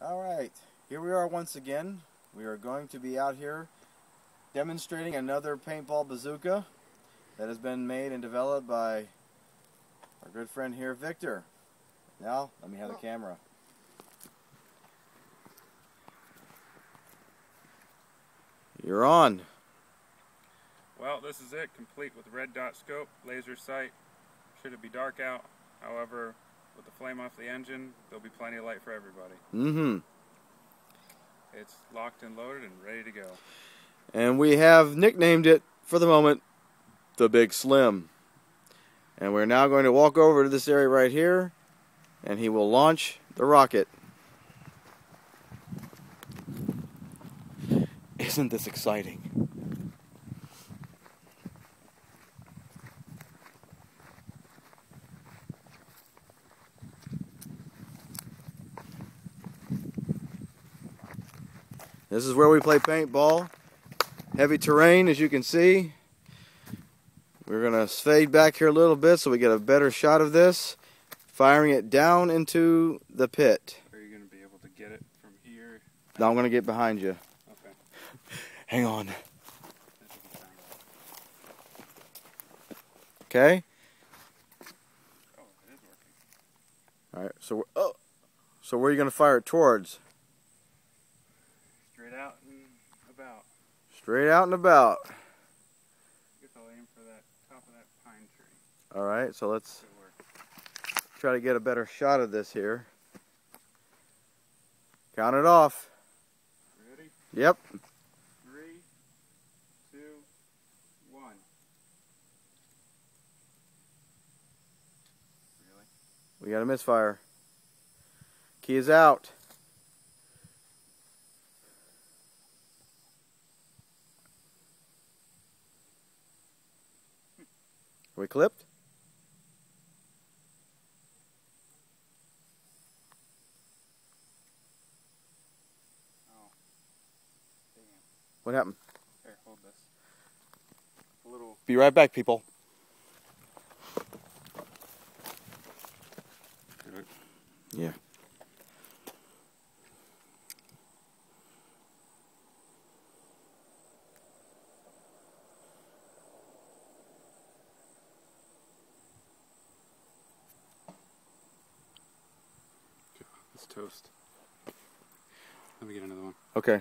Alright, here we are once again. We are going to be out here demonstrating another paintball bazooka that has been made and developed by our good friend here, Victor. Now, let me have the camera. You're on. Well, this is it, complete with red dot scope, laser sight. Should it be dark out, however, with the flame off the engine, there'll be plenty of light for everybody. It's locked and loaded and ready to go. And we have nicknamed it, for the moment, the Big Slim. And we're now going to walk over to this area right here, and he will launch the rocket. Isn't this exciting? This is where we play paintball. Heavy terrain, as you can see. We're going to fade back here a little bit so we get a better shot of this. Firing it down into the pit. Are you going to be able to get it from here? Now I'm going to get behind you. Okay. Hang on. Okay? Oh, it is working. Alright, so where are you going to fire it towards? Straight out and about. Straight out and about. I guess I'll aim for that top of that pine tree. Alright, so let's Good work. try to get a better shot of this here. Count it off. Ready? Yep. 3, 2, 1. Really? We got a misfire. Key is out. Are we clipped? Oh. Damn. What happened? Here, hold this. A little. Be right back, people. Good. Yeah. It's toast. Let me get another one. Okay.